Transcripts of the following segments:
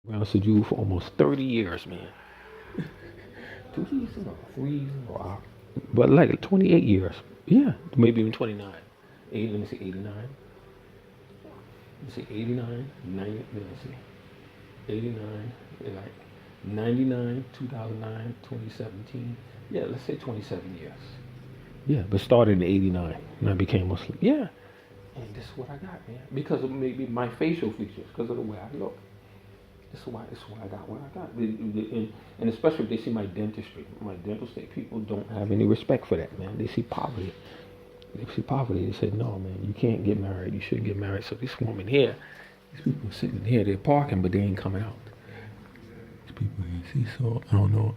Around Seju for almost 30 years, man. 2 seasons or 3 seasons, wow. But like 28 years. Yeah, maybe even 29. Let me see, 89. Let's see, 89, 90, let me see. 89, like 99, 2009, 2017. Yeah, let's say 27 years. Yeah, but started in 89 and I became Muslim. Yeah, and this is what I got, man. Because of maybe my facial features, because of the way I look. This is why I got what I got. And especially if they see my dentistry. My dental state, people don't have any respect for that, man. They see poverty. They see poverty. They say, no, man, you can't get married. You shouldn't get married. So this woman here, these people sitting here, they're parking, but they ain't coming out. These people here, see, so I don't know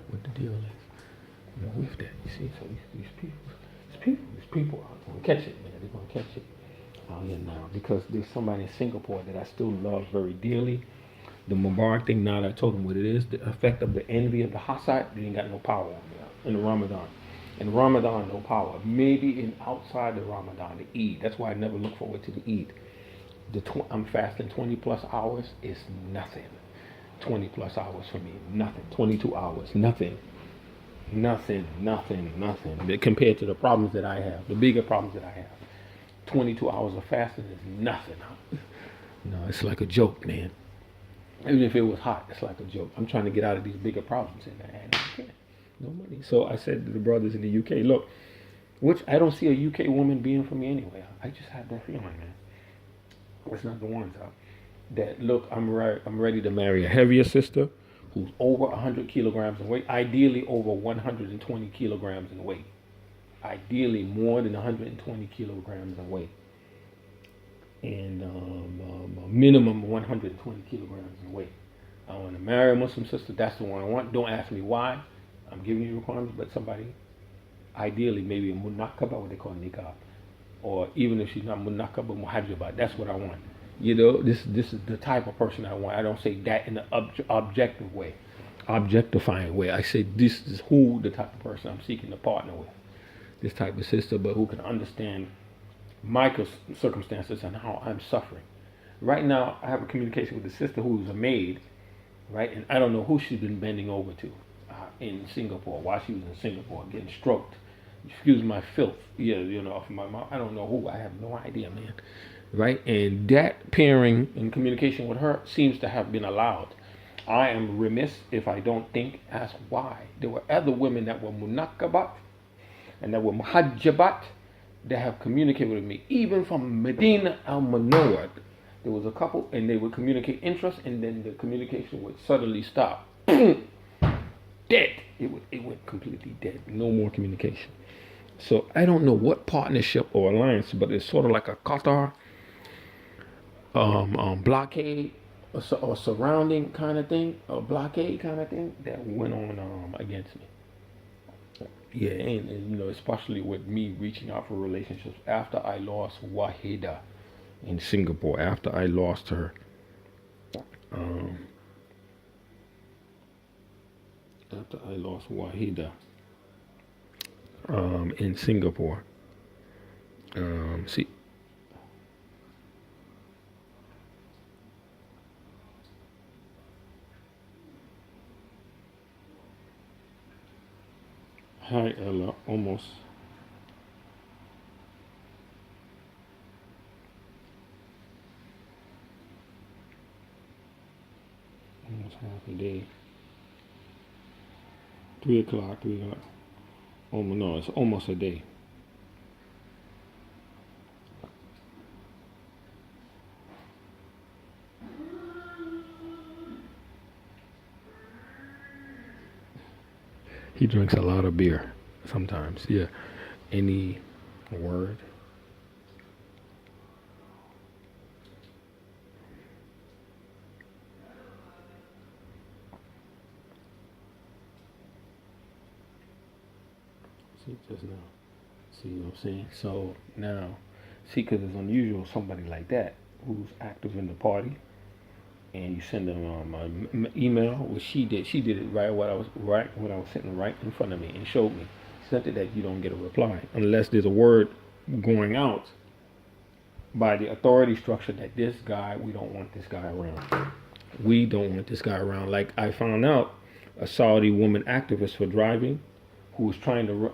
what the deal is. With that, you see, so these people are gonna catch it, man. They're gonna catch it out here now because there's somebody in Singapore that I still love very dearly. The Mubarak thing, now that I told them what it is, the effect of the envy of the Hassad, they ain't got no power on me in the Ramadan. In Ramadan, no power. Maybe in outside the Ramadan, the Eid. That's why I never look forward to the Eid. I'm fasting 20 plus hours is nothing. 20 plus hours for me, nothing. 22 hours, nothing. Nothing. Compared to the problems that I have, the bigger problems that I have. 22 hours of fasting is nothing. No, it's like a joke, man. Even if it was hot, it's like a joke. I'm trying to get out of these bigger problems, and I can't. No money. So I said to the brothers in the UK, look, which I don't see a UK woman being for me anyway. I just have that feeling, man. It's not the ones out that look. I'm ready to marry a heavier sister who's over 100 kilograms in weight. Ideally, over 120 kilograms in weight. Ideally, more than 120 kilograms in weight, and a minimum of 120 kilograms in weight. I want to marry a Muslim sister. That's the one I want. Don't ask me why. I'm giving you requirements, but somebody, ideally, maybe a munakaba, what they call niqab, or even if she's not munakaba, muhajjaba. That's what I want. You know, this is the type of person I want. I don't say that in an objective way, objectifying way. I say this is who the type of person I'm seeking to partner with. This type of sister, but who can understand my circumstances and how I'm suffering. Right now, I have a communication with a sister who's a maid, right? And I don't know who she's been bending over to in Singapore while she was in Singapore getting stroked. Excuse my filth, yeah, off my mouth. I don't know who. I have no idea, man. Right? And that pairing and communication with her seems to have been allowed. I am remiss if I don't ask why. There were other women that were munakabat and that were muhajjabat that have communicated with me, even from Medina al Munawwar. There was a couple, and they would communicate interest, and then the communication would suddenly stop. Dead. It went completely dead. No more communication. So I don't know what partnership or alliance, but it's sort of like a Qatar blockade or surrounding kind of thing, a blockade kind of thing that went on against me. Yeah, and especially with me reaching out for relationships after I lost Wahida in Singapore. After I lost her, um, after I lost Wahida in Singapore. See, hi Ella, almost half a day. 3 o'clock, 3 o'clock. Oh no, it's almost a day. He drinks a lot of beer sometimes. Yeah. Any word? See, just now. See what I'm saying? So now, see, because it's unusual somebody like that who's active in the party, and you send them an email. What she did it right when I was sitting right in front of me and showed me. Sent it that you don't get a reply unless there's a word going out by the authority structure that this guy, we don't want this guy around. We don't want this guy around. Like I found out, a Saudi woman activist for driving, who was trying to,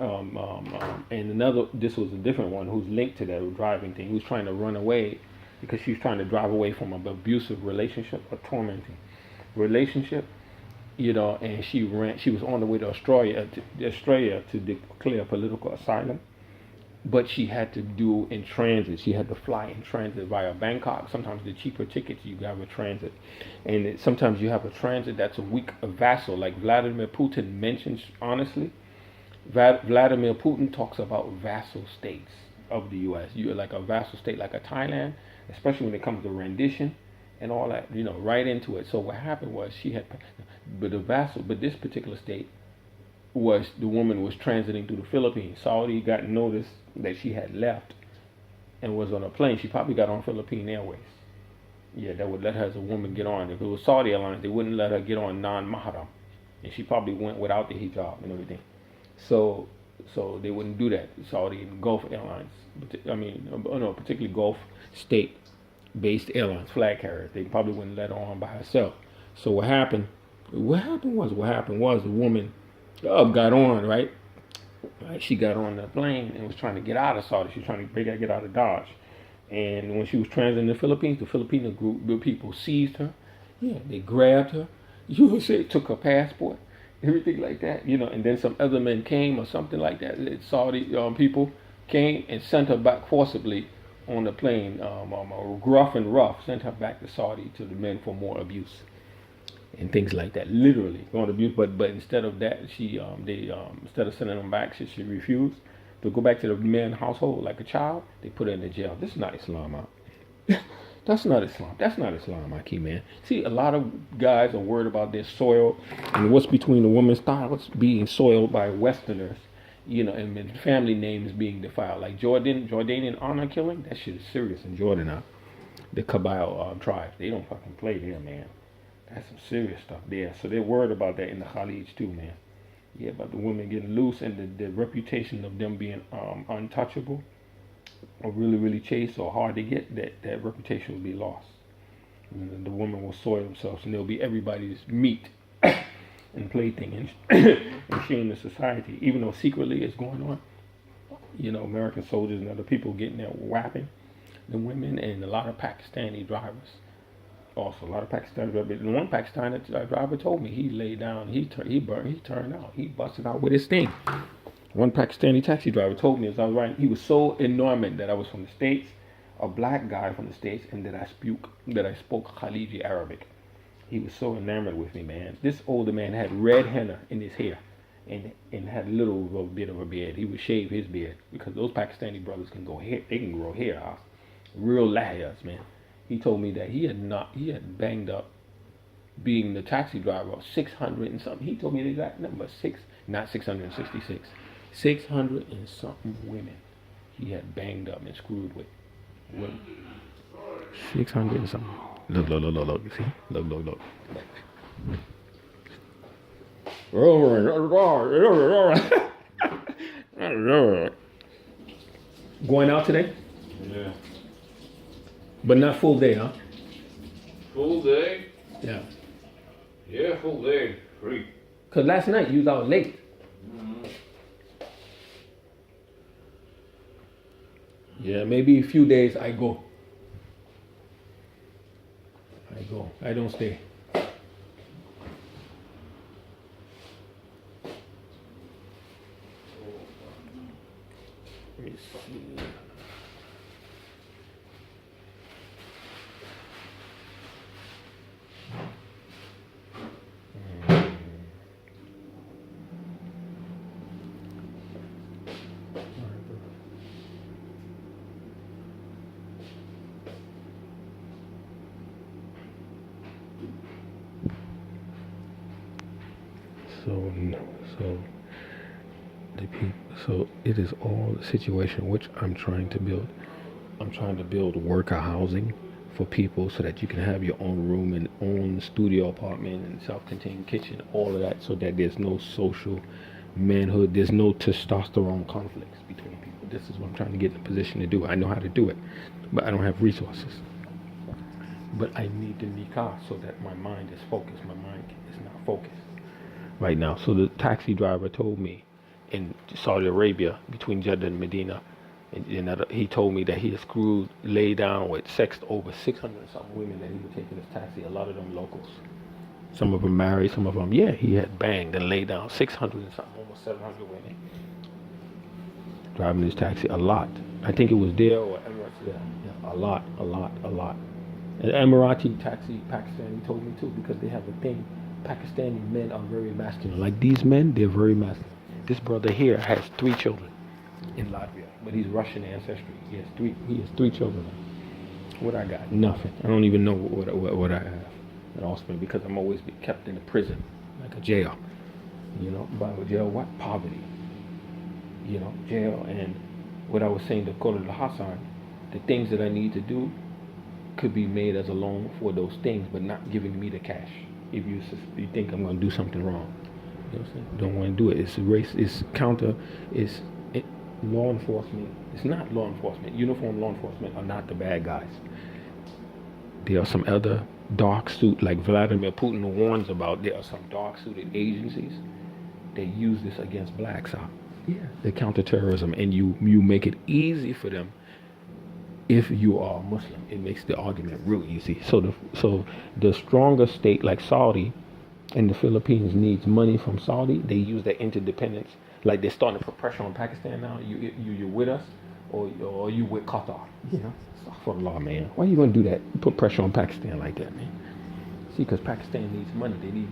and another. This was a different one who's linked to that driving thing. Who was trying to run away because she was trying to drive away from an abusive relationship, a tormenting relationship. And she ran. She was on the way to Australia to declare political asylum, but she had to do in transit. She had to fly in transit via Bangkok. Sometimes the cheaper tickets you have a transit, and sometimes you have a transit that's a vassal, like Vladimir Putin mentions. Honestly, Vladimir Putin talks about vassal states of the U.S. You're like a vassal state, like a Thailand, especially when it comes to rendition and all that. Right into it. So what happened was but this particular state was the woman was transiting through the Philippines. Saudi got notice that she had left and was on a plane. She probably got on Philippine Airways. Yeah, that would let her as a woman get on. If it was Saudi Airlines, they wouldn't let her get on non-mahram, and she probably went without the hijab and everything. So, they wouldn't do that. Saudi and Gulf Airlines, no, particularly Gulf state-based airlines, flag carriers, they probably wouldn't let her on by herself. So what happened? What happened was the woman got on, right? She got on the plane and was trying to get out of Saudi. She was trying to get out of Dodge. And when she was transiting the Philippines, the Filipino group of people seized her. Yeah, they grabbed her. You would say took her passport, everything like that. And then some other men came or something like that. Saudi people came and sent her back forcibly on the plane. Gruff and rough sent her back to Saudi to the men for more abuse and things like that, literally going to abuse. But instead of that, instead of sending them back, she refused to go back to the man's household like a child. They put her in the jail. This is not Islam, huh? That's not Islam. That's not Islam, Aki, man. See, a lot of guys are worried about their soil and what's between the woman's thighs being soiled by Westerners, and family names being defiled. Like Jordanian honor killing, that shit is serious in Jordan now. The Kabyle tribes, they don't fucking play there, man. That's some serious stuff there. So they're worried about that in the Khalij too, man. Yeah, about the women getting loose and the reputation of them being untouchable or really, really chaste or hard to get, that reputation will be lost. And the women will soil themselves and they'll be everybody's meat and plaything and shame the society, even though secretly it's going on. American soldiers and other people getting there whapping the women, and a lot of Pakistani drivers. Also, a lot of Pakistani drivers. One Pakistani driver told me he laid down, he turned out, he busted out with his thing. One Pakistani taxi driver told me as I was riding, he was so enamored that I was from the States, a black guy from the States, and that I spoke Khaliji Arabic. He was so enamored with me, man. This older man had red henna in his hair and had a little bit of a beard. He would shave his beard because those Pakistani brothers can go hair. They can grow hair out. Real lahyas, man. He told me that he had banged up being the taxi driver 600 and something. He told me the exact number, not 666, 600 and something women he had banged up and screwed with. 600 and something. Look, you see? Look. Going out today? Yeah. But not full day, huh? Full day? Yeah. Yeah, full day. Free. Because last night you was out late. Mm-hmm. Yeah, maybe a few days I go. I don't stay. Let me see. So it is all the situation which I'm trying to build. I'm trying to build worker housing for people so that you can have your own room and own studio apartment and self-contained kitchen, all of that, so that there's no social manhood, there's no testosterone conflicts between people. This is what I'm trying to get in a position to do. I know how to do it, but I don't have resources. but I need the nikah so that my mind is focused. My mind is not focused right now. So the taxi driver told me in Saudi Arabia, between Jeddah and Medina, he told me that he had screwed, lay down with sexed over 600 and something women that he would take in his taxi. A lot of them locals. Some of them married, some of them, yeah, he had banged and laid down 600 and something, almost 700 women. Driving his taxi a lot. I think it was there or Emirates there. Yeah, a lot. And Emirati taxi, Pakistani told me too, because they have a thing. Pakistani men are very masculine. Like these men, they're very masculine. This brother here has 3 children in Latvia, but he's Russian ancestry. He has three children. What I got? Nothing. I don't even know what I have at offspring, because I'm always be kept in a prison, like a jail. You know, by a jail, what? Poverty. You know, jail. And what I was saying to Kola Hassan, the things that I need to do could be made as a loan for those things, but not giving me the cash. If you think I'm going to do something wrong, you know what I'm saying? Don't want to do it. It's race. It's counter. Law enforcement. It's not law enforcement. Uniform law enforcement are not the bad guys. There are some other dark suit, like Vladimir Putin warns about. There are some dark suited agencies that use this against blacks. Yeah, the counterterrorism, and you make it easy for them. If you are Muslim, it makes the argument real easy. So the stronger state like Saudi and the Philippines needs money from Saudi. They use their interdependence. Like they're starting to put pressure on Pakistan now. You're with us, or you with Qatar. You know, astaghfirullah, man. Why are you gonna do that? Put pressure on Pakistan like that, man? See, because Pakistan needs money. They need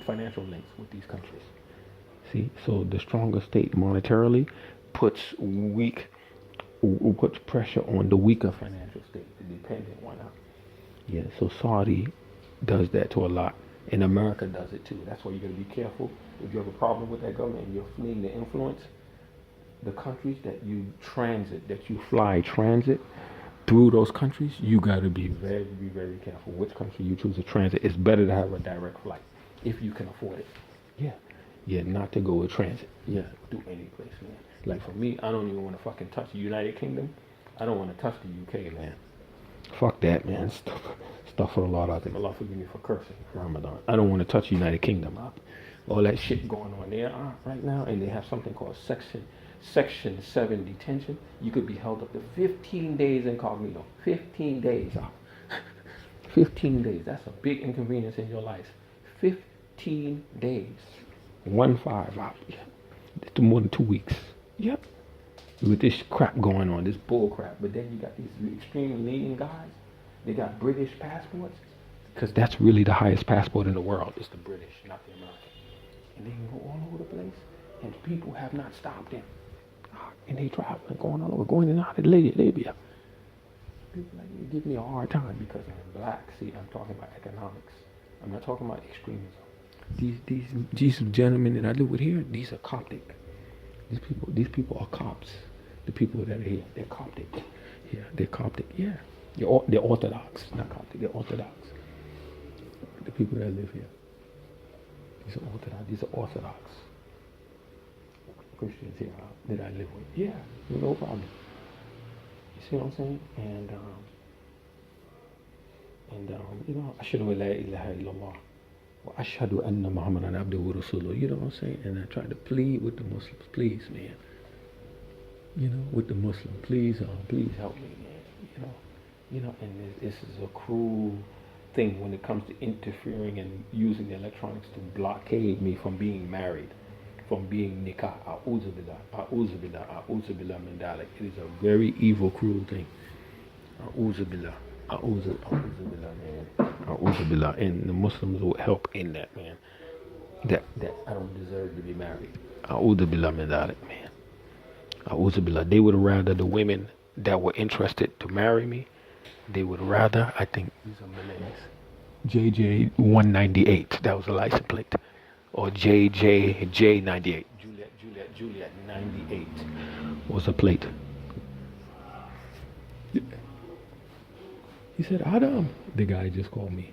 financial links with these countries. See, so the stronger state monetarily puts pressure on the weaker financial state, the dependent one. Yeah, so Saudi does that to a lot, and America does it too. That's why you got to be careful. If you have a problem with that government and you're fleeing the influence, the countries that you fly transit through those countries, you got to be very careful which country you choose to transit. It's better to have a direct flight if you can afford it. Yeah, not to go with transit. Yeah, do any place, man. Like for me, I don't even want to fucking touch the United Kingdom. I don't want to touch the UK, man. Fuck that, man. Stuff for a lot out there. Allah forgive me for cursing. Ramadan. I don't want to touch the United Kingdom. All that shit going on there right now, and they have something called Section 7 detention. You could be held up to 15 days incognito. 15 days. 15 days. That's a big inconvenience in your life. 15 days. 1-5 out. Yeah. It's more than 2 weeks. Yep. With this crap going on, this bull crap. But then you got these extremely leading guys. They got British passports. Because that's really the highest passport in the world. It's the British, not the American. And they can go all over the place. And people have not stopped them. And they traveling, going all over, going in and out of Libya. People like you give me a hard time because I'm black. See, I'm talking about economics. I'm not talking about extremism. These gentlemen that I live with here, these are Coptic. These people are Copts. The people that are here, they're Coptic. Yeah, they're Coptic. Yeah, they're Orthodox, not Coptic. They're Orthodox. The people that live here, these are Orthodox. These are Orthodox Christians here that I live with. Yeah, no problem. You see what I'm saying? And you know, Ashhadu la ilaha illallah. Ashhadu anna Muhammadan abduhu wa rasuluh. You know what I'm saying? And I try to plead with the Muslims, please, man. You know, with the Muslim, please help me, man. You know, and this is a cruel thing when it comes to interfering and using the electronics to blockade me from being married, from being nikah. A'udhu billah min dhalik. It is a very evil, cruel thing. A'udhu billah. A'udhu billah, man. A'udhu billah. And the Muslims will help in that, man. That I don't deserve to be married. A'udhu billah min dhalik, man. A'udhu billah. They would rather the women that were interested to marry me, they would rather, I think, these are Malays. JJ198, that was a license plate. Or JJ98. Juliet 98 was a plate. He said, Adam. The guy just called me.